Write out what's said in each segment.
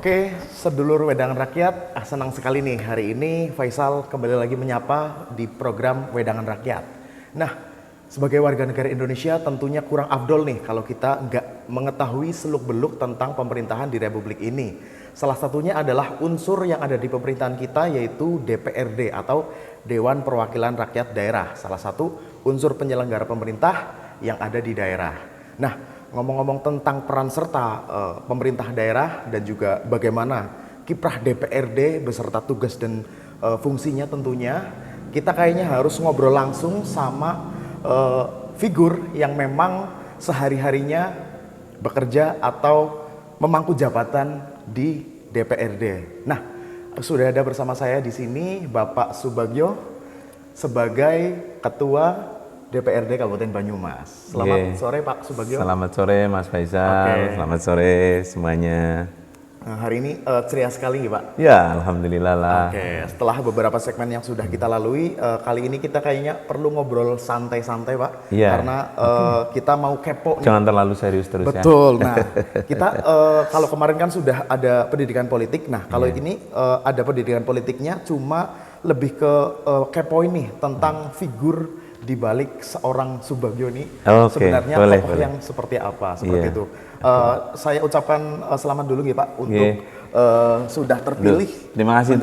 Oke, sedulur Wedangan Rakyat, senang sekali nih hari ini Faisal kembali lagi menyapa di program Wedangan Rakyat. Nah, sebagai warga negara Indonesia tentunya kurang afdol nih kalau kita nggak mengetahui seluk-beluk tentang pemerintahan di Republik ini. Salah satunya adalah unsur yang ada di pemerintahan kita yaitu DPRD atau Dewan Perwakilan Rakyat Daerah. Salah satu unsur penyelenggara pemerintah yang ada di daerah. Nah, ngomong-ngomong tentang peran serta pemerintah daerah dan juga bagaimana kiprah DPRD beserta tugas dan fungsinya tentunya, kita kayaknya harus ngobrol langsung sama figur yang memang sehari-harinya bekerja atau memangku jabatan di DPRD. Nah, sudah ada bersama saya di sini Bapak Subagio sebagai Ketua DPRD Kabupaten Banyumas. Selamat sore Pak Subagio. Selamat sore Mas Faisal. Selamat sore semuanya. Nah, hari ini ceria sekali nih Pak. Ya, alhamdulillah lah. Setelah beberapa segmen yang sudah kita lalui, kali ini kita kayaknya perlu ngobrol santai-santai Pak. Iya. Karena kita mau kepo nih. Jangan terlalu serius terus. Betul. Nah, kita kalau kemarin kan sudah ada pendidikan politik. Nah, kalau ini ada pendidikan politiknya, cuma lebih ke kepo ini tentang figur di balik seorang Subagio ini sebenarnya tokoh yang seperti apa seperti itu. Saya ucapkan selamat dulu ya Pak untuk sudah terpilih. Terima kasih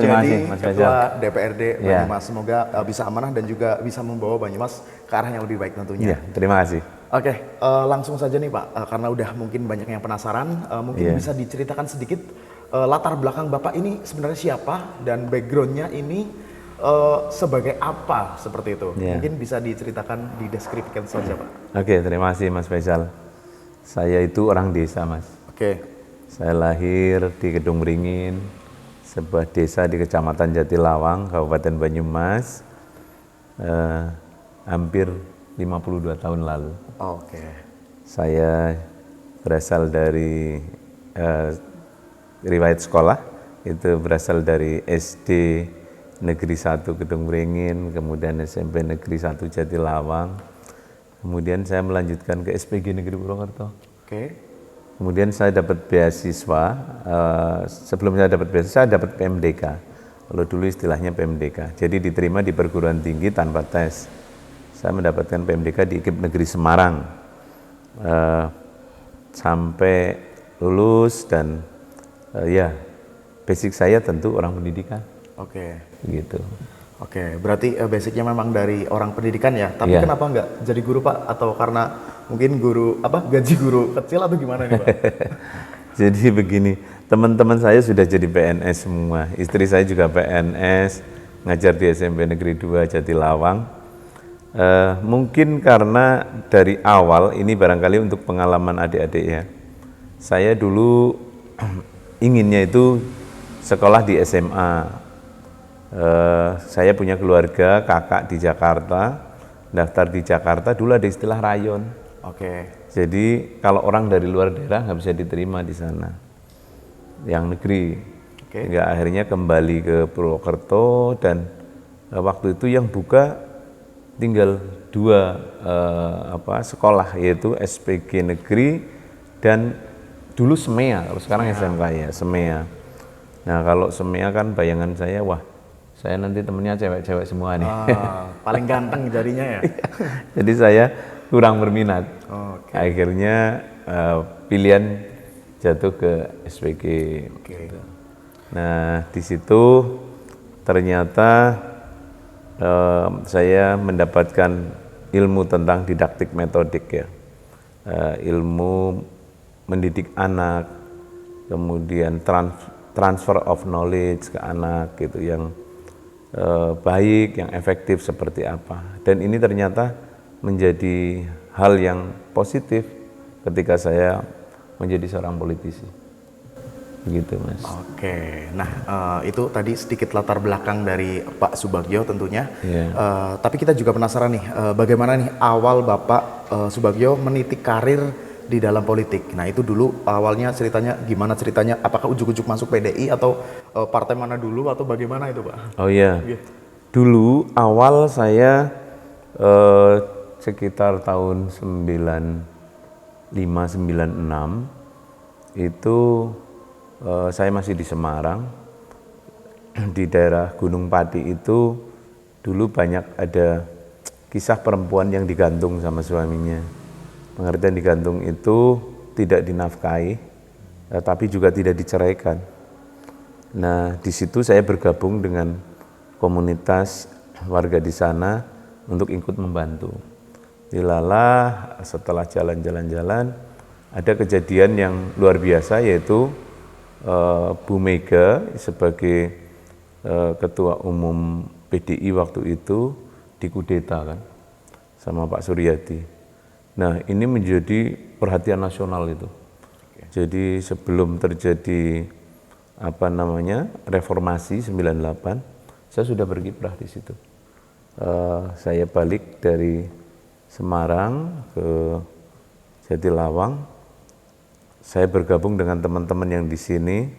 Mas Ketua DPRD Banyumas. Semoga bisa amanah dan juga bisa membawa Banyumas ke arah yang lebih baik tentunya. Terima kasih. Oke, langsung saja nih Pak, karena udah mungkin banyak yang penasaran, mungkin bisa diceritakan sedikit latar belakang Bapak ini sebenarnya siapa dan backgroundnya ini sebagai apa seperti itu. Mungkin bisa diceritakan, dideskripsikan saja Pak. Oke, terima kasih Mas Faisal. Saya itu orang desa Mas. Saya lahir di Kedung Ringin, sebuah desa di Kecamatan Jatilawang, Kabupaten Banyumas, hampir 52 tahun lalu. Saya berasal dari riwayat sekolah, itu berasal dari SD Negeri 1 Kedung Ringin, kemudian SMP Negeri 1 Jatilawang, kemudian saya melanjutkan ke SPG Negeri Purwokerto. Kemudian saya dapat beasiswa, sebelum saya dapat beasiswa, saya dapat PMDK. Kalau dulu istilahnya PMDK, jadi diterima di perguruan tinggi tanpa tes. Saya mendapatkan PMDK di IKIP Negeri Semarang, sampai lulus dan basic saya tentu orang pendidikan. Gitu. Berarti basicnya memang dari orang pendidikan ya. Tapi kenapa nggak jadi guru Pak? Atau karena mungkin guru gaji guru kecil atau gimana nih Pak? Jadi begini, teman-teman saya sudah jadi PNS semua. Istri saya juga PNS, ngajar di SMP Negeri 2 Jatilawang. Mungkin karena dari awal ini barangkali untuk pengalaman adik-adik ya. Saya dulu inginnya itu sekolah di SMA. Saya punya keluarga, kakak di Jakarta, daftar di Jakarta, dulu ada istilah rayon. Jadi kalau orang dari luar daerah nggak bisa diterima di sana, yang negeri. Hingga akhirnya kembali ke Purwokerto dan waktu itu yang buka tinggal dua sekolah, yaitu SPG Negeri dan dulu SMEA, kalau sekarang SMK ya, SMEA. Nah kalau SMEA kan bayangan saya, wah saya nanti temennya cewek-cewek semua nih. Paling ganteng jadinya ya. Jadi saya kurang berminat. Akhirnya pilihan jatuh ke SPG. Gitu. Nah di situ ternyata saya mendapatkan ilmu tentang didaktik metodik ya, ilmu mendidik anak, kemudian transfer of knowledge ke anak gitu yang baik, yang efektif seperti apa. Dan ini ternyata menjadi hal yang positif ketika saya menjadi seorang politisi. Begitu Mas. Nah itu tadi sedikit latar belakang dari Pak Subagio tentunya. Tapi kita juga penasaran nih, bagaimana nih awal Bapak Subagio meniti karir di dalam politik. Nah itu dulu awalnya ceritanya gimana ceritanya? Apakah ujuk-ujuk masuk PDI atau partai mana dulu atau bagaimana itu Pak? Dulu awal saya sekitar tahun 95-96 itu saya masih di Semarang, di daerah Gunung Pati itu dulu banyak ada kisah perempuan yang digantung sama suaminya. Pengertian digantung itu tidak dinafkahi, tapi juga tidak diceraikan. Nah, di situ saya bergabung dengan komunitas warga di sana untuk ikut membantu. Dilalah setelah jalan-jalan ada kejadian yang luar biasa, yaitu Bu Mega sebagai Ketua Umum PDI waktu itu dikudeta kan sama Pak Suryadi. Nah, ini menjadi perhatian nasional itu. Jadi sebelum terjadi reformasi 98, saya sudah berkiprah di situ. Saya balik dari Semarang ke Jatilawang. Saya bergabung dengan teman-teman yang di sini.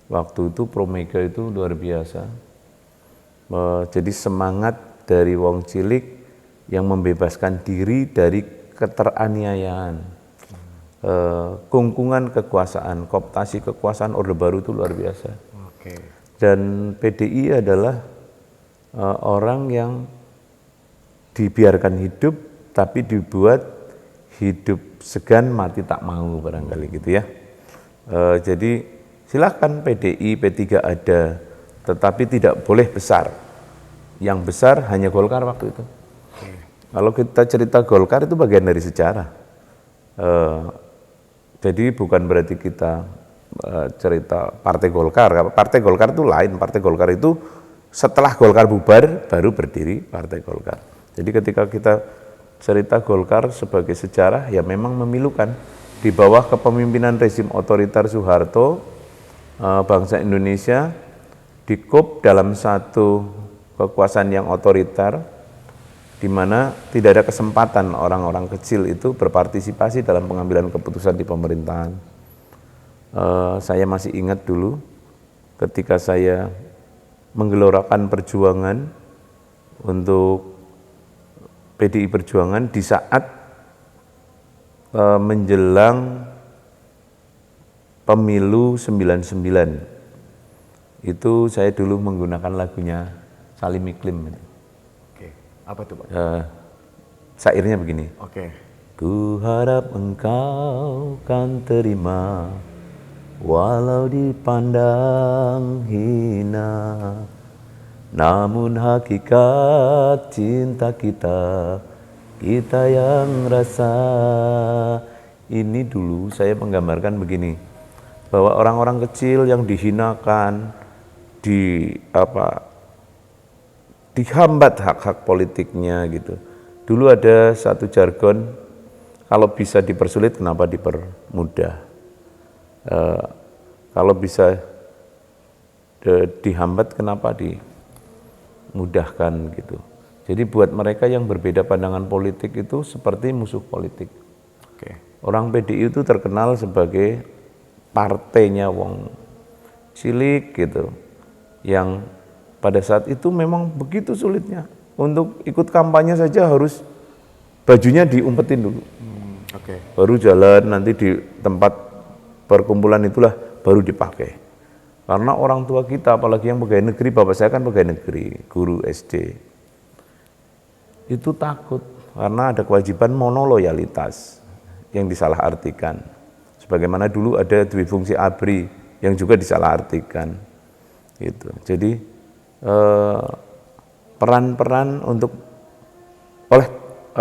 Waktu itu Pro Mega itu luar biasa. Jadi semangat dari wong cilik yang membebaskan diri dari keteraniayaan, kungkungan kekuasaan, kooptasi kekuasaan Orde Baru itu luar biasa. Dan PDI adalah orang yang dibiarkan hidup, tapi dibuat hidup segan mati tak mau, barangkali gitu ya. Jadi silakan PDI, P3 ada, tetapi tidak boleh besar. Yang besar hanya Golkar waktu itu. Kalau kita cerita Golkar itu bagian dari sejarah. Jadi bukan berarti kita cerita Partai Golkar. Partai Golkar itu lain. Partai Golkar itu setelah Golkar bubar baru berdiri Partai Golkar. Jadi ketika kita cerita Golkar sebagai sejarah, ya memang memilukan. Di bawah kepemimpinan rezim otoriter Soeharto, bangsa Indonesia dikup dalam satu kekuasaan yang otoriter, di mana tidak ada kesempatan orang-orang kecil itu berpartisipasi dalam pengambilan keputusan di pemerintahan. Saya masih ingat dulu ketika saya menggelorakan perjuangan untuk PDI Perjuangan di saat menjelang pemilu 99. Itu saya dulu menggunakan lagunya Salim Iklim. Oke, apa tuh Pak? Syairnya begini. Oke. Ku harap engkau kan terima, walau dipandang hina, namun hakikat cinta kita, kita yang rasa. Ini dulu saya menggambarkan begini, bahwa orang-orang kecil yang dihinakan, dihambat hak-hak politiknya gitu. Dulu ada satu jargon, kalau bisa dipersulit kenapa dipermudah? Kalau bisa dihambat kenapa dimudahkan gitu. Jadi buat mereka yang berbeda pandangan politik itu seperti musuh politik. Orang PDI itu terkenal sebagai partainya wong cilik gitu, yang pada saat itu memang begitu sulitnya. Untuk ikut kampanye saja harus bajunya diumpetin dulu. Baru jalan, nanti di tempat perkumpulan itulah baru dipakai. Karena orang tua kita, apalagi yang pegawai negeri, bapak saya kan pegawai negeri, guru SD, itu takut karena ada kewajiban monoloyalitas yang disalahartikan. Sebagaimana dulu ada dwifungsi ABRI yang juga disalahartikan. Gitu. Jadi peran-peran oleh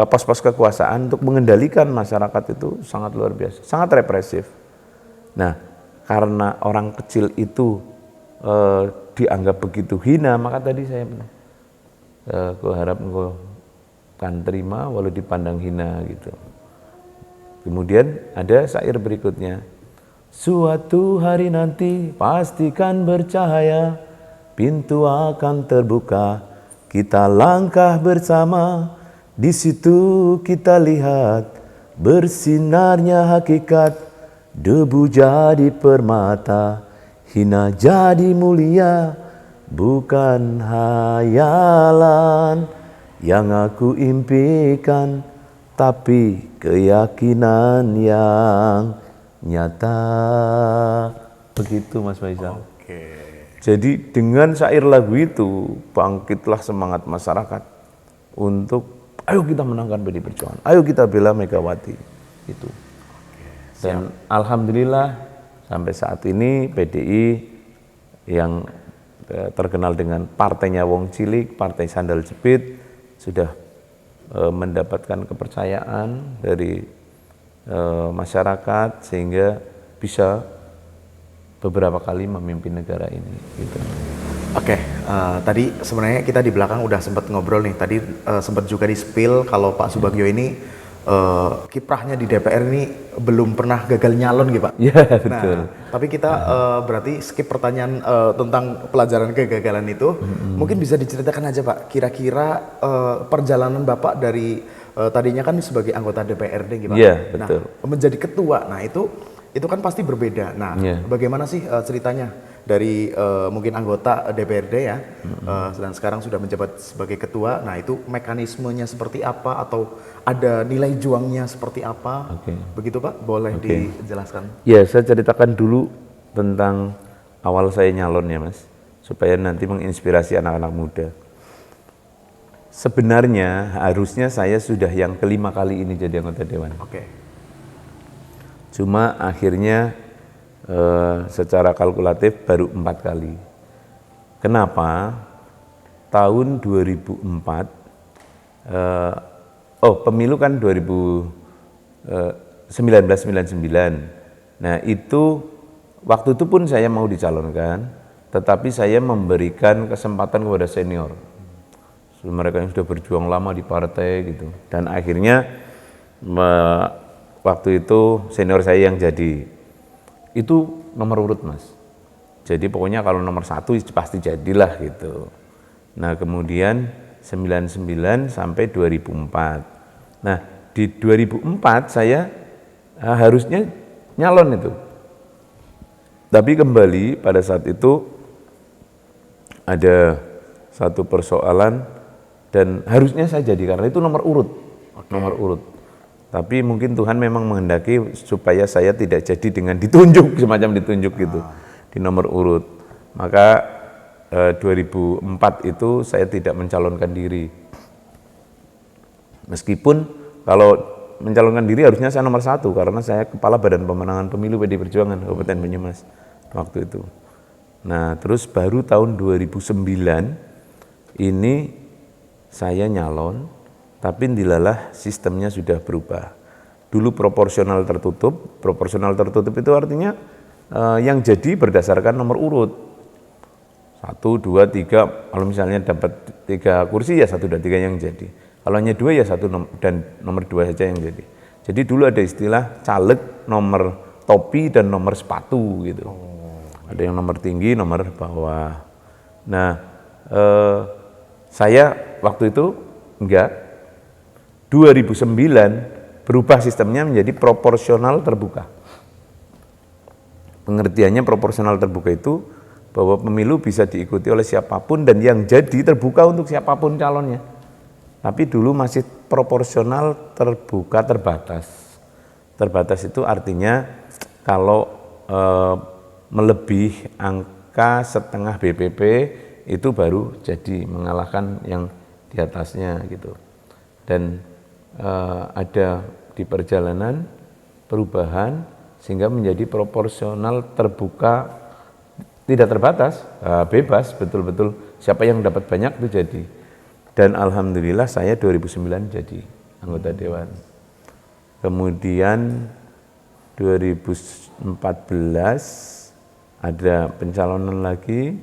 pos-pos kekuasaan untuk mengendalikan masyarakat itu sangat luar biasa, sangat represif. Nah, karena orang kecil itu dianggap begitu hina, maka tadi saya aku harap engkau kan terima walau dipandang hina gitu. Kemudian ada syair berikutnya, suatu hari nanti pastikan bercahaya, pintu akan terbuka, kita langkah bersama, di situ kita lihat bersinarnya hakikat, debu jadi permata, hina jadi mulia, bukan hayalan yang aku impikan, tapi keyakinan yang nyata. Begitu Mas Faisal. Oke. Jadi dengan syair lagu itu bangkitlah semangat masyarakat untuk ayo kita menangkan PDI Perjuangan, ayo kita bela Megawati itu. Dan alhamdulillah sampai saat ini PDI yang terkenal dengan partainya Wong Cilik, partai sandal jepit, sudah mendapatkan kepercayaan dari masyarakat sehingga bisa beberapa kali memimpin negara ini gitu. Oke, tadi sebenarnya kita di belakang udah sempat ngobrol nih. Tadi sempat juga di spill kalau Pak Subagio ini kiprahnya di DPR ini belum pernah gagal nyalon gitu Pak. Iya betul. Nah, tapi kita berarti skip pertanyaan tentang pelajaran kegagalan itu. Mungkin bisa diceritakan aja Pak, kira-kira perjalanan Bapak dari tadinya kan sebagai anggota DPRD gitu Pak. Iya betul. Nah, menjadi ketua. Nah, itu kan pasti berbeda. Nah, bagaimana sih ceritanya dari mungkin anggota DPRD ya, dan sekarang sudah menjabat sebagai ketua. Nah, itu mekanismenya seperti apa atau ada nilai juangnya seperti apa? Begitu Pak, boleh dijelaskan? Ya, saya ceritakan dulu tentang awal saya nyalon ya Mas, supaya nanti menginspirasi anak-anak muda. Sebenarnya harusnya saya sudah yang kelima kali ini jadi anggota dewan. Cuma akhirnya secara kalkulatif baru 4 kali. Kenapa? Tahun 2004, pemilu kan 1999. Nah itu, waktu itu pun saya mau dicalonkan, tetapi saya memberikan kesempatan kepada senior. Mereka yang sudah berjuang lama di partai gitu. Dan akhirnya waktu itu senior saya yang jadi, itu nomor urut Mas. Jadi pokoknya kalau nomor 1 pasti jadilah gitu. Nah kemudian 99 sampai 2004. Nah di 2004 saya harusnya nyalon itu. Tapi kembali pada saat itu ada satu persoalan dan harusnya saya jadi karena itu nomor urut. Nomor urut. Tapi mungkin Tuhan memang menghendaki supaya saya tidak jadi dengan ditunjuk, semacam ditunjuk gitu di nomor urut. Maka 2004 itu saya tidak mencalonkan diri. Meskipun kalau mencalonkan diri harusnya saya nomor 1 karena saya Kepala Badan Pemenangan Pemilu PDI Perjuangan Kabupaten Banyumas waktu itu. Nah terus baru tahun 2009 ini saya nyalon, tapi dilalah sistemnya sudah berubah. Dulu proporsional tertutup itu artinya yang jadi berdasarkan nomor urut. 1, 2, 3, kalau misalnya dapat 3 kursi ya 1, 2, 3 yang jadi. Kalau hanya 2 ya 1 dan nomor 2 saja yang jadi. Jadi dulu ada istilah caleg nomor topi dan nomor sepatu gitu. Ada yang nomor tinggi, nomor bawah. Nah, saya waktu itu enggak. 2009 berubah sistemnya menjadi proporsional terbuka. Pengertiannya proporsional terbuka itu bahwa pemilu bisa diikuti oleh siapapun dan yang jadi terbuka untuk siapapun calonnya. Tapi dulu masih proporsional terbuka terbatas. Terbatas itu artinya kalau melebih angka setengah BPP itu baru jadi mengalahkan yang di atasnya gitu. Dan ada di perjalanan perubahan sehingga menjadi proporsional terbuka tidak terbatas, bebas betul-betul siapa yang dapat banyak itu jadi. Dan alhamdulillah saya 2009 jadi anggota dewan. Kemudian 2014 ada pencalonan lagi,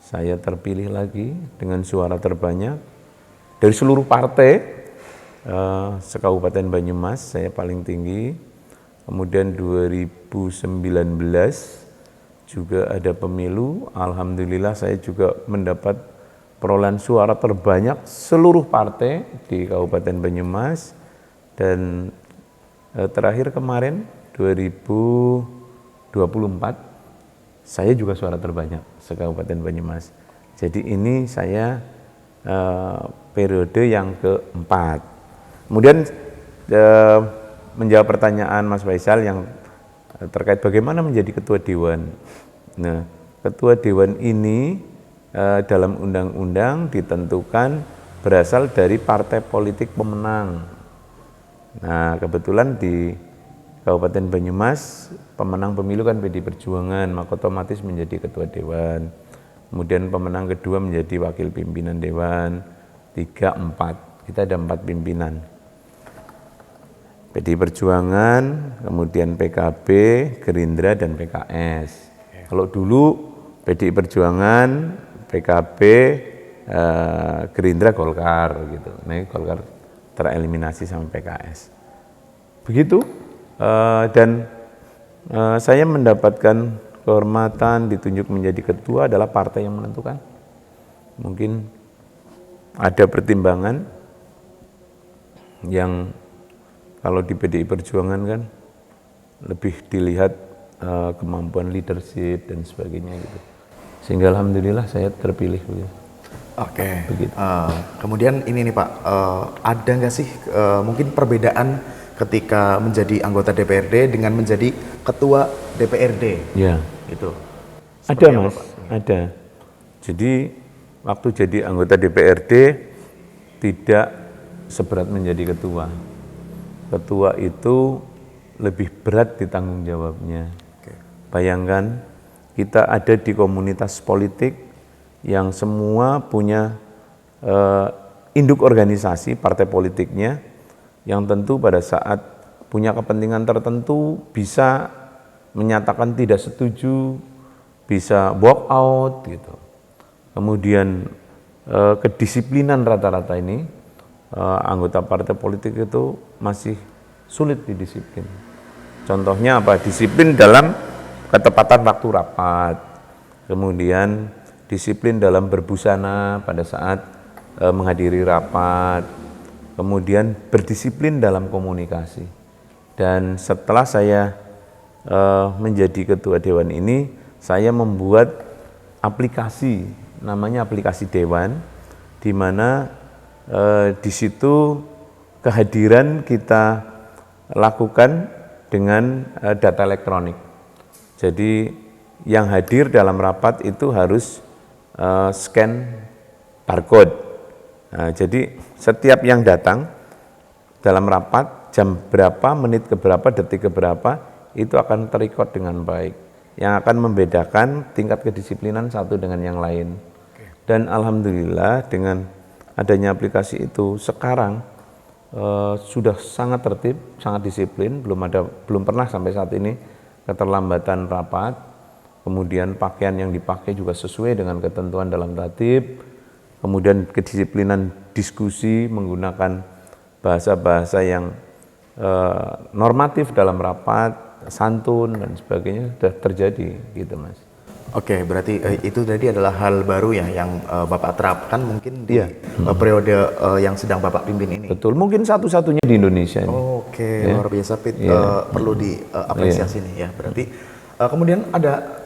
saya terpilih lagi dengan suara terbanyak dari seluruh partai. Sekabupaten Banyumas saya paling tinggi. Kemudian 2019 juga ada pemilu, alhamdulillah saya juga mendapat perolehan suara terbanyak seluruh partai di Kabupaten Banyumas. Dan terakhir kemarin 2024 saya juga suara terbanyak se-Kabupaten Banyumas. Jadi ini saya periode yang keempat. Kemudian menjawab pertanyaan Mas Faisal yang terkait bagaimana menjadi ketua dewan. Nah, ketua dewan ini dalam undang-undang ditentukan berasal dari partai politik pemenang. Nah, kebetulan di Kabupaten Banyumas pemenang pemilu kan PDI Perjuangan, maka otomatis menjadi ketua dewan. Kemudian pemenang kedua menjadi wakil pimpinan dewan, 3, 4. Kita ada 4 pimpinan. PDI Perjuangan, kemudian PKB, Gerindra, dan PKS. Kalau dulu PDI Perjuangan, PKB, Gerindra, Golkar gitu. Nah, Golkar tereliminasi sama PKS. Begitu, dan saya mendapatkan kehormatan ditunjuk menjadi ketua adalah partai yang menentukan. Mungkin ada pertimbangan yang kalau di PDI Perjuangan kan lebih dilihat kemampuan leadership dan sebagainya gitu. Sehingga alhamdulillah saya terpilih begitu. Oke. Kemudian ini nih Pak, ada nggak sih mungkin perbedaan ketika menjadi anggota DPRD dengan menjadi ketua DPRD? Ya. Gitu. Ada Mas, ada. Jadi waktu jadi anggota DPRD tidak seberat menjadi ketua. Ketua itu lebih berat di tanggung jawabnya. Bayangkan kita ada di komunitas politik yang semua punya induk organisasi partai politiknya, yang tentu pada saat punya kepentingan tertentu bisa menyatakan tidak setuju, bisa walk out gitu. Kemudian kedisiplinan rata-rata ini anggota partai politik itu masih sulit didisiplin. Contohnya apa? Disiplin dalam ketepatan waktu rapat, kemudian disiplin dalam berbusana pada saat menghadiri rapat, kemudian berdisiplin dalam komunikasi. Dan setelah saya menjadi ketua dewan ini, saya membuat aplikasi, namanya aplikasi dewan, di mana di situ kehadiran kita lakukan dengan data elektronik. Jadi yang hadir dalam rapat itu harus scan barcode. Nah, jadi setiap yang datang dalam rapat jam berapa, menit ke berapa, detik ke berapa itu akan terekod dengan baik. Yang akan membedakan tingkat kedisiplinan satu dengan yang lain. Dan alhamdulillah dengan adanya aplikasi itu sekarang sudah sangat tertib, sangat disiplin, belum pernah sampai saat ini keterlambatan rapat. Kemudian pakaian yang dipakai juga sesuai dengan ketentuan dalam tatib. Kemudian kedisiplinan diskusi menggunakan bahasa-bahasa yang normatif dalam rapat, santun dan sebagainya sudah terjadi gitu Mas. Oke, berarti itu tadi adalah hal baru ya yang Bapak terapkan mungkin di periode yang sedang Bapak pimpin ini. Betul, mungkin satu-satunya di Indonesia ini. Oke, luar biasa Pit, perlu diapresiasi nih ya. Berarti kemudian ada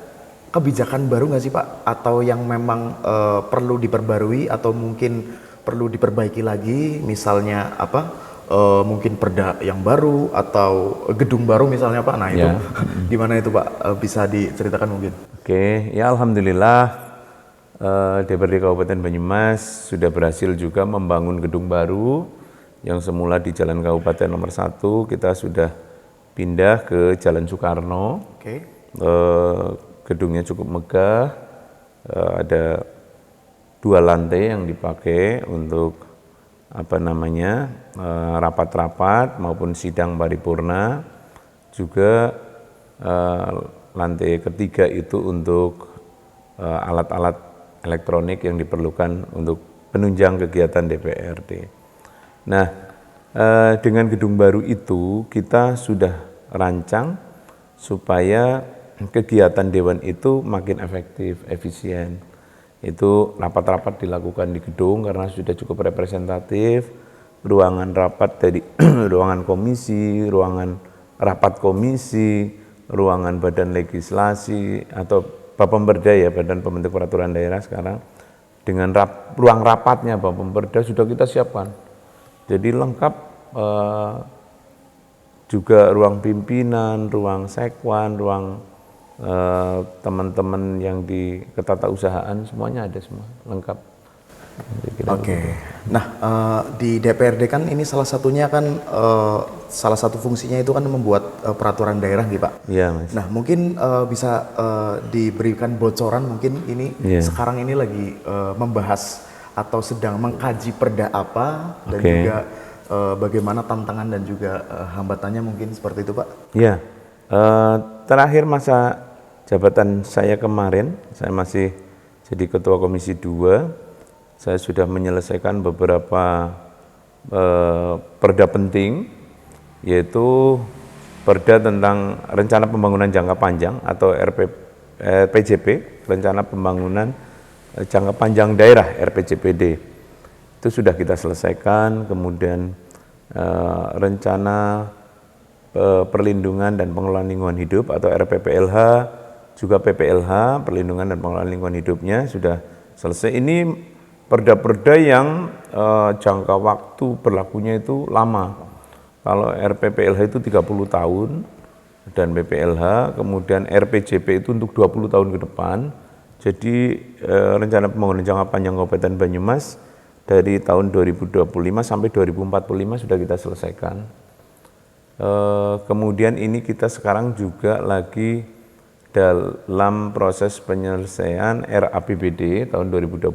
kebijakan baru nggak sih Pak? Atau yang memang perlu diperbarui atau mungkin perlu diperbaiki lagi, misalnya apa? Mungkin perda yang baru atau gedung baru misalnya Pak. Nah itu gimana itu Pak? Bisa diceritakan mungkin? Oke, ya alhamdulillah DPRD Kabupaten Banyumas sudah berhasil juga membangun gedung baru yang semula di Jalan Kabupaten nomor 1, kita sudah pindah ke Jalan Soekarno. Gedungnya cukup megah, ada 2 lantai yang dipakai untuk rapat-rapat maupun sidang paripurna, juga lantai ketiga itu untuk alat-alat elektronik yang diperlukan untuk penunjang kegiatan DPRD. Nah, dengan gedung baru itu kita sudah rancang supaya kegiatan dewan itu makin efektif, efisien. Itu rapat-rapat dilakukan di gedung karena sudah cukup representatif, ruangan rapat dari ruangan komisi, ruangan rapat komisi, ruangan badan legislasi atau Bapemberda ya, Badan Pembentuk Peraturan Daerah sekarang, dengan ruang rapatnya Bapemberda sudah kita siapkan. Jadi lengkap, juga ruang pimpinan, ruang sekwan, ruang teman-teman yang di ketatausahaan semuanya ada semua lengkap. Oke. Nah, di DPRD kan ini salah satunya kan salah satu fungsinya itu kan membuat peraturan daerah nih Pak. Iya Mas. Nah, mungkin bisa diberikan bocoran mungkin ini sekarang ini lagi membahas atau sedang mengkaji perda apa dan juga bagaimana tantangan dan juga hambatannya mungkin seperti itu Pak. Iya. Terakhir masa jabatan saya kemarin, saya masih jadi Ketua Komisi 2. Saya sudah menyelesaikan beberapa perda penting, yaitu perda tentang rencana pembangunan jangka panjang atau RPJP, rencana pembangunan jangka panjang daerah RPJPD. Itu sudah kita selesaikan, kemudian rencana perlindungan dan pengelolaan lingkungan hidup atau RPPLH, juga PPLH, perlindungan dan pengelolaan lingkungan hidupnya sudah selesai. Ini perda-perda yang jangka waktu berlakunya itu lama. Kalau RPPLH itu 30 tahun dan PPLH, kemudian RPJP itu untuk 20 tahun ke depan. Jadi rencana pembangunan jangka panjang Kabupaten Banyumas dari tahun 2025 sampai 2045 sudah kita selesaikan. Kemudian ini kita sekarang juga lagi dalam proses penyelesaian RAPBD tahun 2025.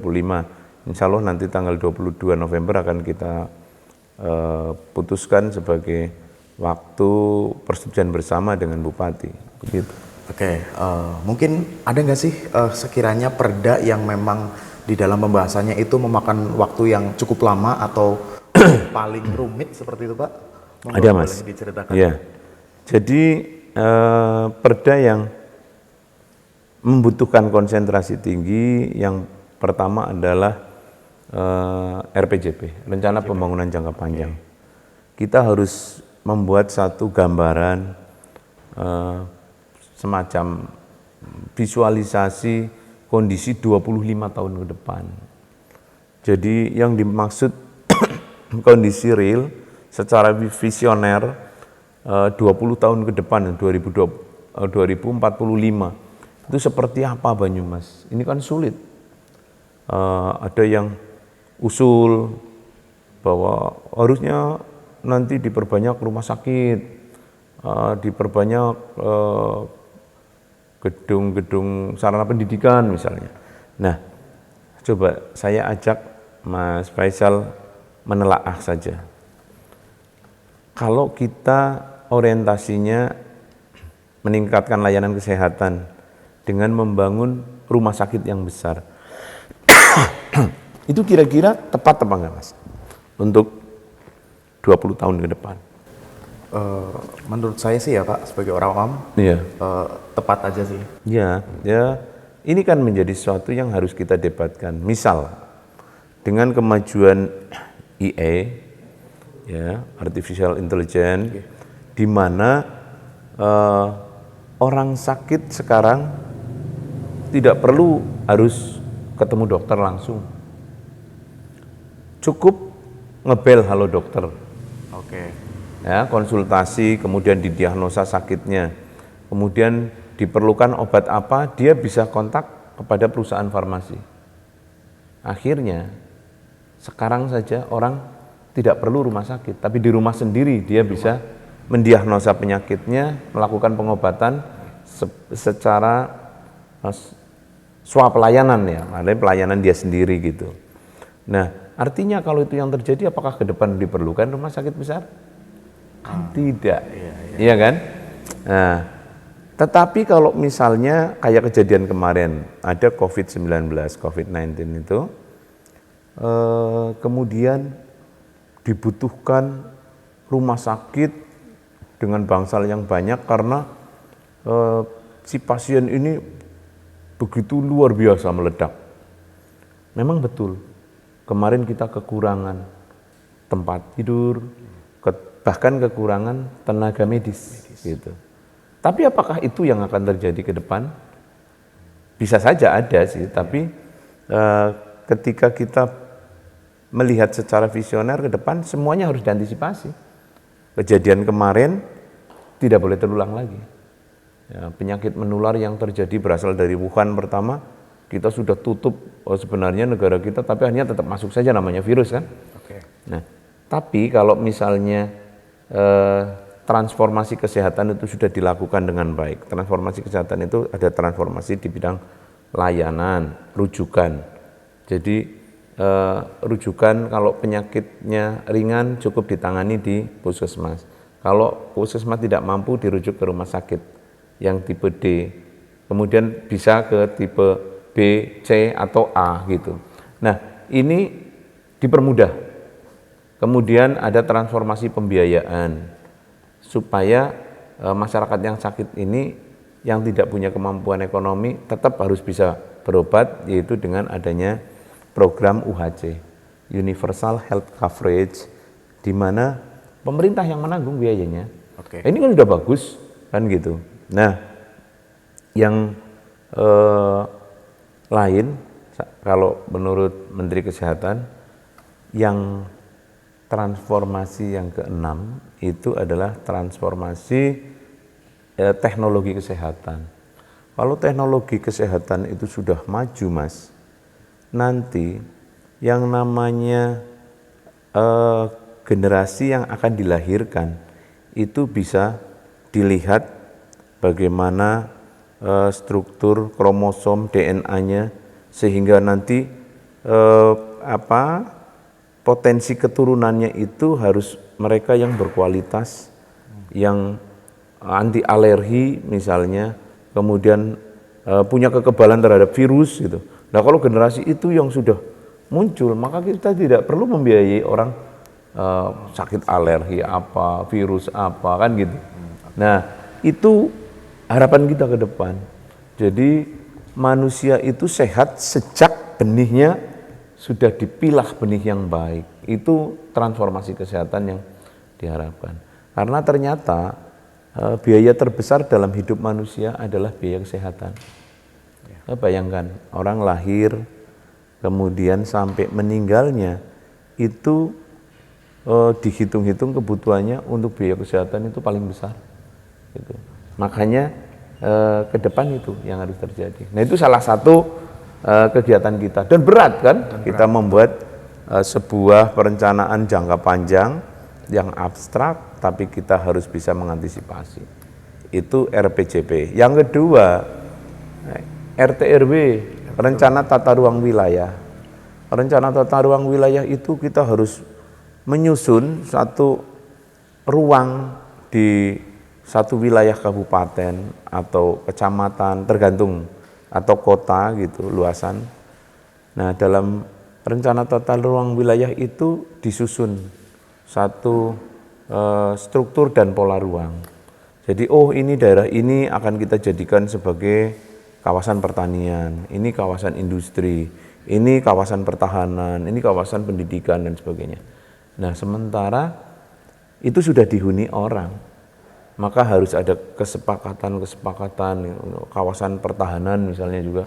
Insya Allah nanti tanggal 22 November akan kita putuskan sebagai waktu persetujuan bersama dengan Bupati. Begitu. Oke, mungkin ada nggak sih sekiranya perda yang memang di dalam pembahasannya itu memakan waktu yang cukup lama atau paling rumit seperti itu Pak? Ada Mas. Boleh diceritakan. Ya. Jadi perda yang membutuhkan konsentrasi tinggi yang pertama adalah RPJP, Rencana Pembangunan Jangka Panjang. Kita harus membuat satu gambaran semacam visualisasi kondisi 25 tahun ke depan. Jadi yang dimaksud kondisi real secara visioner 20 tahun ke depan 2045 itu seperti apa Banyumas? Ini kan sulit. Ada yang usul bahwa harusnya nanti diperbanyak rumah sakit, diperbanyak gedung-gedung sarana pendidikan misalnya. Nah, coba saya ajak Mas Faisal menelaah saja. Kalau kita orientasinya meningkatkan layanan kesehatan dengan membangun rumah sakit yang besar, itu kira-kira tepat apa enggak Mas? Untuk 20 tahun ke depan. Menurut saya sih ya Pak, sebagai orang awam, tepat aja sih. Ya, ini kan menjadi sesuatu yang harus kita debatkan. Misal, dengan kemajuan IA, ya, artificial intelligence, di mana orang sakit sekarang tidak perlu harus ketemu dokter langsung. Cukup ngebel halo dokter. Oke. Ya, konsultasi, kemudian didiagnosa sakitnya. Kemudian diperlukan obat apa, dia bisa kontak kepada perusahaan farmasi. Akhirnya, sekarang saja orang tidak perlu rumah sakit, tapi di rumah sendiri dia bisa mendiagnosa penyakitnya, melakukan pengobatan secara swapelayanan ya, ada pelayanan dia sendiri gitu. Nah, artinya kalau itu yang terjadi, apakah ke depan diperlukan rumah sakit besar? Kan tidak, iya kan? Nah, tetapi kalau misalnya kayak kejadian kemarin, ada COVID-19 itu, kemudian dibutuhkan rumah sakit dengan bangsal yang banyak karena si pasien ini begitu luar biasa meledak. Memang betul, kemarin kita kekurangan tempat tidur, bahkan kekurangan tenaga medis. Gitu. Tapi apakah itu yang akan terjadi ke depan? Bisa saja ada sih, tapi ketika kita melihat secara visioner ke depan, semuanya harus diantisipasi. Kejadian kemarin tidak boleh terulang lagi. Ya, penyakit menular yang terjadi berasal dari Wuhan pertama, kita sudah tutup sebenarnya negara kita, tapi hanya tetap masuk saja namanya virus kan. Oke. Nah, tapi kalau misalnya transformasi kesehatan itu sudah dilakukan dengan baik, transformasi kesehatan itu ada transformasi di bidang layanan, rujukan. Jadi rujukan kalau penyakitnya ringan cukup ditangani di puskesmas. Kalau puskesmas tidak mampu dirujuk ke rumah sakit yang tipe D, kemudian bisa ke tipe B, C, atau A gitu. Nah, ini dipermudah. Kemudian ada transformasi pembiayaan supaya masyarakat yang sakit ini yang tidak punya kemampuan ekonomi tetap harus bisa berobat, yaitu dengan adanya program UHC, Universal Health Coverage, di mana pemerintah yang menanggung biayanya. Oke. Ini kan udah bagus kan gitu. Nah, yang lain kalau menurut Menteri Kesehatan, yang transformasi yang keenam itu adalah transformasi teknologi kesehatan. Kalau teknologi kesehatan itu sudah maju, Mas, nanti yang namanya generasi yang akan dilahirkan itu bisa dilihat bagaimana struktur kromosom DNA-nya, sehingga nanti potensi keturunannya itu harus mereka yang berkualitas, yang anti alergi misalnya, kemudian punya kekebalan terhadap virus gitu. Nah, kalau generasi itu yang sudah muncul, maka kita tidak perlu membiayai orang sakit alergi apa, virus apa, kan gitu. Nah, itu harapan kita ke depan. Jadi manusia itu sehat sejak benihnya sudah dipilah benih yang baik. Itu transformasi kesehatan yang diharapkan. Karena ternyata biaya terbesar dalam hidup manusia adalah biaya kesehatan. Bayangkan, orang lahir, kemudian sampai meninggalnya, itu dihitung-hitung kebutuhannya untuk biaya kesehatan itu paling besar. Gitu. Makanya ke depan itu yang harus terjadi. Nah, itu salah satu kegiatan kita. Dan berat kan, kita membuat sebuah perencanaan jangka panjang yang abstrak, tapi kita harus bisa mengantisipasi. Itu RPJP. Yang kedua, RT/RW, rencana tata ruang wilayah. Rencana tata ruang wilayah itu kita harus menyusun satu ruang di satu wilayah kabupaten atau kecamatan, tergantung, atau kota gitu, luasan. Nah, dalam rencana tata ruang wilayah itu disusun satu struktur dan pola ruang. Jadi, ini daerah ini akan kita jadikan sebagai kawasan pertanian, ini kawasan industri, ini kawasan pertahanan, ini kawasan pendidikan dan sebagainya. Nah, sementara itu sudah dihuni orang, maka harus ada kesepakatan kawasan pertahanan misalnya juga.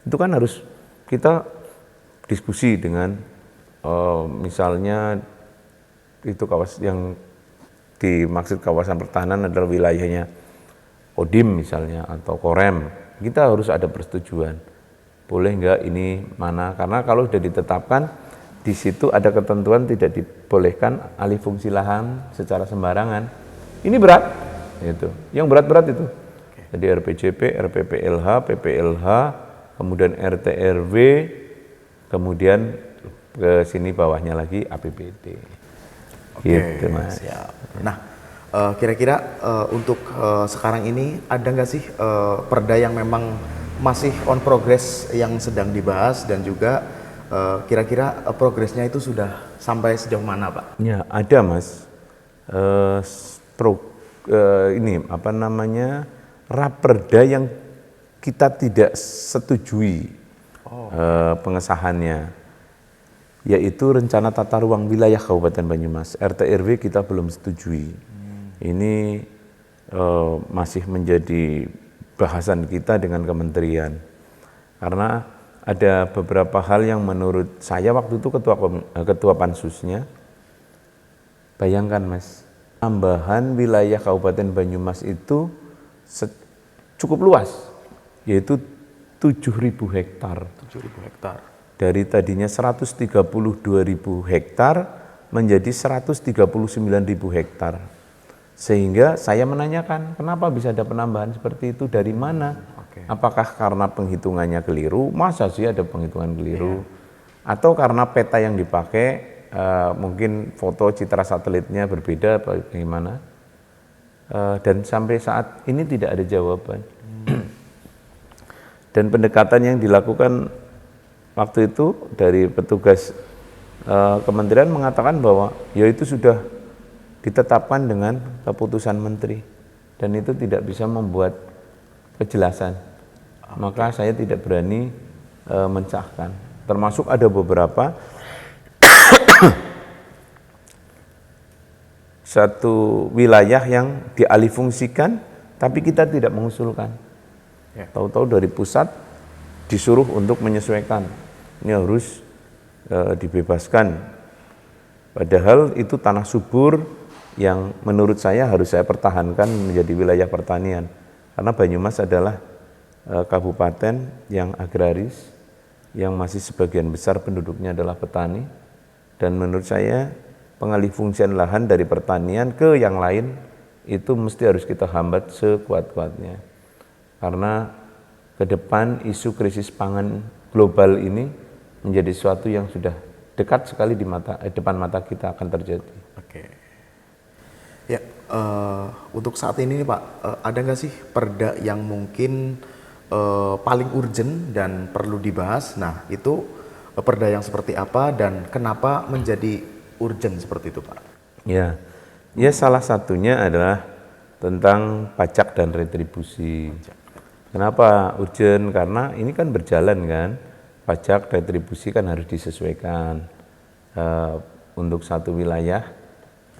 Itu kan harus kita diskusi dengan misalnya itu kawasan yang dimaksud kawasan pertahanan adalah wilayahnya Kodim misalnya atau Korem. Kita harus ada persetujuan. Boleh enggak ini mana? Karena kalau sudah ditetapkan, di situ ada ketentuan tidak dibolehkan alih fungsi lahan secara sembarangan. Ini berat, itu. Yang berat-berat itu. Jadi RPJP, RPPLH, PPLH, kemudian RT/RW, kemudian ke sini bawahnya lagi APBD. Oke, Gitu, Mas. siap. Nah, kira-kira untuk sekarang ini ada nggak sih perda yang memang masih on progress yang sedang dibahas, dan juga kira-kira progresnya itu sudah sampai sejauh mana, Pak? Ya, ada, Mas. Ini apa namanya, raperda yang kita tidak setujui pengesahannya, yaitu rencana tata ruang wilayah Kabupaten Banyumas. RT/RW kita belum setujui. Ini masih menjadi bahasan kita dengan kementerian, karena ada beberapa hal yang menurut saya waktu itu ketua pansusnya, bayangkan, Mas, tambahan wilayah Kabupaten Banyumas itu cukup luas, yaitu 7.000 hektar. 7.000 hektar. Dari tadinya 132.000 hektar menjadi 139.000 hektar. Sehingga saya menanyakan, kenapa bisa ada penambahan seperti itu, dari mana? Apakah karena penghitungannya keliru? Masa sih ada penghitungan keliru? Atau karena peta yang dipakai, mungkin foto citra satelitnya berbeda atau bagaimana? Dan sampai saat ini tidak ada jawaban. Dan pendekatan yang dilakukan waktu itu dari petugas kementerian mengatakan bahwa ya itu sudah ditetapkan dengan keputusan menteri dan itu tidak bisa membuat kejelasan. Maka saya tidak berani mencahkan. Termasuk ada beberapa satu wilayah yang dialihfungsikan tapi kita tidak mengusulkan. Tahu-tahu dari pusat disuruh untuk menyesuaikan. Ini harus dibebaskan. Padahal itu tanah subur yang menurut saya harus saya pertahankan menjadi wilayah pertanian. Karena Banyumas adalah kabupaten yang agraris, yang masih sebagian besar penduduknya adalah petani. Dan menurut saya pengalihfungsian lahan dari pertanian ke yang lain itu mesti harus kita hambat sekuat-kuatnya. Karena ke depan isu krisis pangan global ini menjadi sesuatu yang sudah dekat sekali di depan mata kita akan terjadi. Oke. Ya, untuk saat ini nih Pak, ada nggak sih perda yang mungkin paling urgent dan perlu dibahas? Nah, itu perda yang seperti apa dan kenapa menjadi urgent seperti itu Pak? Ya, salah satunya adalah tentang pajak dan retribusi. Kenapa urgent? Karena ini kan berjalan kan, pajak retribusi kan harus disesuaikan. Untuk satu wilayah,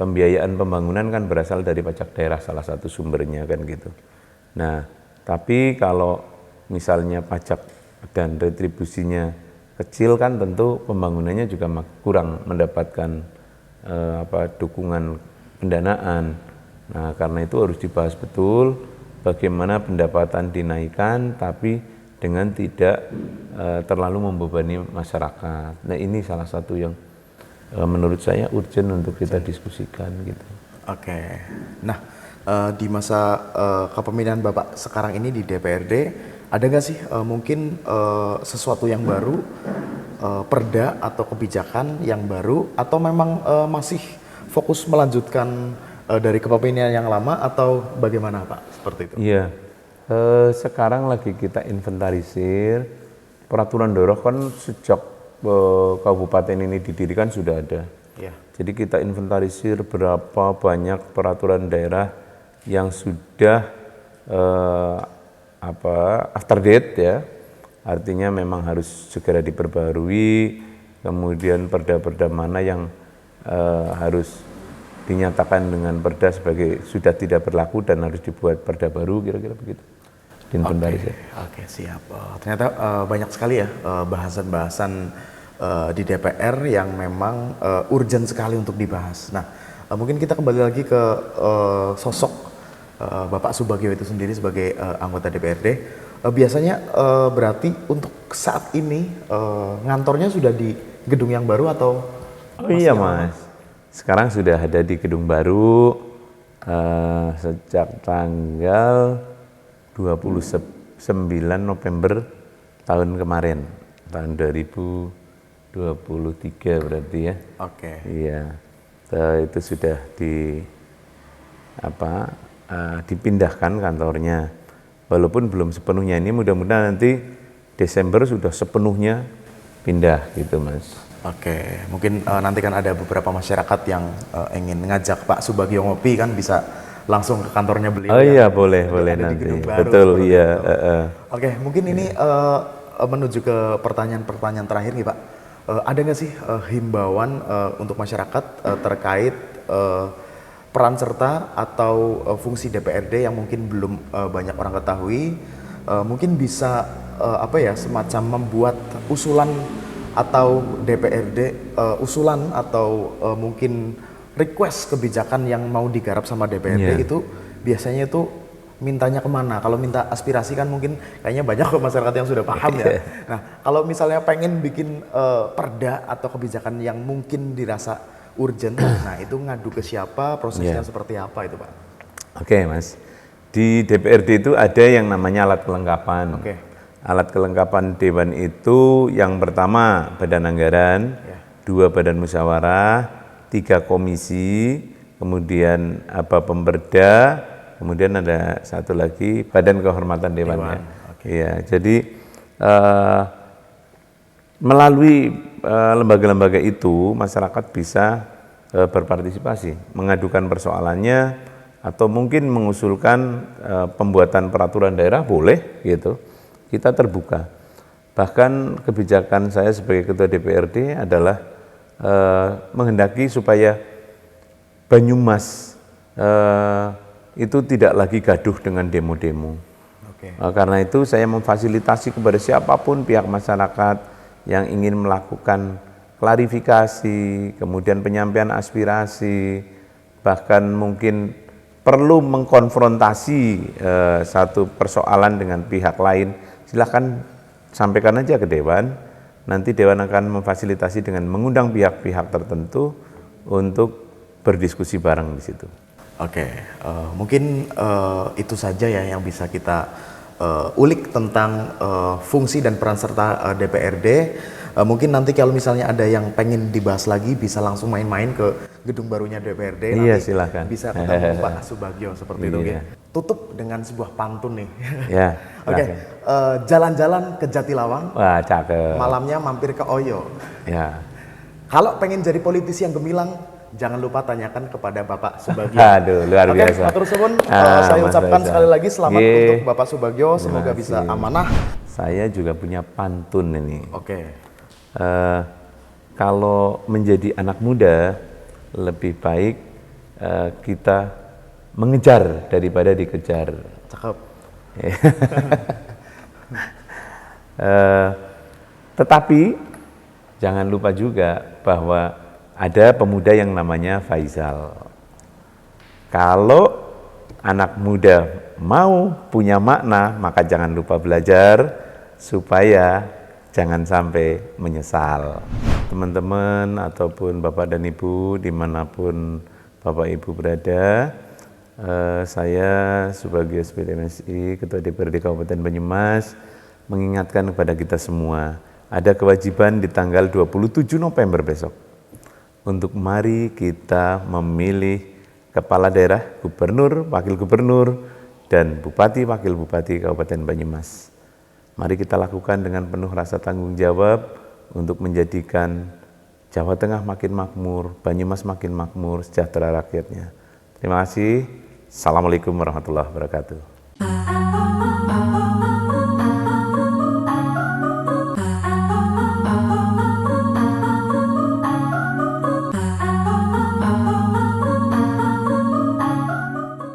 pembiayaan pembangunan kan berasal dari pajak daerah salah satu sumbernya kan gitu. Nah, tapi kalau misalnya pajak dan retribusinya kecil kan tentu pembangunannya juga kurang mendapatkan dukungan pendanaan. Nah, karena itu harus dibahas betul. Bagaimana pendapatan dinaikkan tapi dengan tidak terlalu membebani masyarakat. Nah ini salah satu yang menurut saya urgent untuk kita diskusikan gitu. Oke. Nah di masa kepemimpinan Bapak sekarang ini di DPRD ada nggak sih mungkin sesuatu yang baru, perda atau kebijakan yang baru atau memang masih fokus melanjutkan dari kepemimpinan yang lama atau bagaimana Pak seperti itu? Iya, sekarang lagi kita inventarisir peraturan daerah kan sejak kabupaten ini didirikan sudah ada. Ya. Jadi kita inventarisir berapa banyak peraturan daerah yang sudah after date ya, artinya memang harus segera diperbarui. Kemudian perda-perda mana yang harus dinyatakan dengan perda sebagai sudah tidak berlaku dan harus dibuat perda baru, kira-kira begitu. Oke, siap. Ternyata banyak sekali ya bahasan-bahasan di DPR yang memang urgent sekali untuk dibahas. Nah, mungkin kita kembali lagi ke sosok Bapak Subagio itu sendiri sebagai anggota DPRD. Biasanya berarti untuk saat ini ngantornya sudah di gedung yang baru atau? Oh iya Mas. Sekarang sudah ada di gedung baru sejak tanggal 29 November tahun kemarin, tahun 2023 berarti ya. Oke. Iya, itu sudah dipindahkan kantornya. Walaupun belum sepenuhnya, ini mudah-mudahan nanti Desember sudah sepenuhnya pindah gitu Mas. Oke, mungkin nanti kan ada beberapa masyarakat yang ingin ngajak Pak Subagio ngopi kan bisa langsung ke kantornya beliau. Oh iya, boleh nanti. Betul, iya. Oke, mungkin ini menuju ke pertanyaan-pertanyaan terakhir nih Pak. Ada nggak sih himbauan untuk masyarakat terkait peran serta atau fungsi DPRD yang mungkin belum banyak orang ketahui? Mungkin bisa semacam membuat usulan atau DPRD usulan atau mungkin request kebijakan yang mau digarap sama DPRD itu biasanya itu mintanya kemana? Kalau minta aspirasi kan mungkin kayaknya banyak kok masyarakat yang sudah paham ya. Nah, kalau misalnya pengen bikin perda atau kebijakan yang mungkin dirasa urgent, nah itu ngadu ke siapa, prosesnya seperti apa itu Pak? Oke Mas, di DPRD itu ada yang namanya alat kelengkapan. Oke. Alat kelengkapan Dewan itu yang pertama Badan Anggaran, 2 Badan Musyawarah, 3 komisi, kemudian Pemberda, kemudian ada satu lagi Badan Kehormatan Dewan. Ya. Ya, jadi melalui lembaga-lembaga itu masyarakat bisa berpartisipasi, mengadukan persoalannya atau mungkin mengusulkan pembuatan peraturan daerah boleh gitu. Kita terbuka. Bahkan kebijakan saya sebagai Ketua DPRD adalah menghendaki supaya Banyumas itu tidak lagi gaduh dengan demo-demo. Karena itu saya memfasilitasi kepada siapapun pihak masyarakat yang ingin melakukan klarifikasi, kemudian penyampaian aspirasi, bahkan mungkin perlu mengkonfrontasi satu persoalan dengan pihak lain, silakan sampaikan aja ke Dewan. Nanti Dewan akan memfasilitasi dengan mengundang pihak-pihak tertentu untuk berdiskusi bareng di situ. Oke, mungkin itu saja ya yang bisa kita ulik tentang fungsi dan peran serta DPRD. Mungkin nanti kalau misalnya ada yang pengen dibahas lagi bisa langsung main-main ke gedung barunya DPRD. Iya, nanti silakan. Bisa ketemu Pak Subagio seperti itu. Iya. Tutup dengan sebuah pantun nih. Ya. Oke, jalan-jalan ke Jatilawang. Wah, cakep. Malamnya mampir ke Oyo. Ya. Kalau pengen jadi politisi yang gemilang, jangan lupa tanyakan kepada Bapak Subagio. Aduh, luar biasa. Oke, matur suwun. Saya Mas ucapkan Faisal. sekali lagi selamat Ye. untuk Bapak Subagio. Semoga bisa amanah. Saya juga punya pantun ini. Oke. Kalau menjadi anak muda, lebih baik kita mengejar daripada dikejar. Cakep. Tetapi jangan lupa juga bahwa ada pemuda yang namanya Faisal. Kalau anak muda mau punya makna, maka jangan lupa belajar supaya jangan sampai menyesal. Teman-teman ataupun Bapak dan Ibu dimanapun Bapak Ibu berada, saya sebagai SPD MSI, Ketua DPRD Kabupaten Banyumas, mengingatkan kepada kita semua, ada kewajiban di tanggal 27 November besok, untuk mari kita memilih Kepala Daerah, Gubernur, Wakil Gubernur, dan Bupati, Wakil Bupati Kabupaten Banyumas. Mari kita lakukan dengan penuh rasa tanggung jawab untuk menjadikan Jawa Tengah makin makmur, Banyumas makin makmur, sejahtera rakyatnya. Terima kasih. Assalamualaikum warahmatullahi wabarakatuh.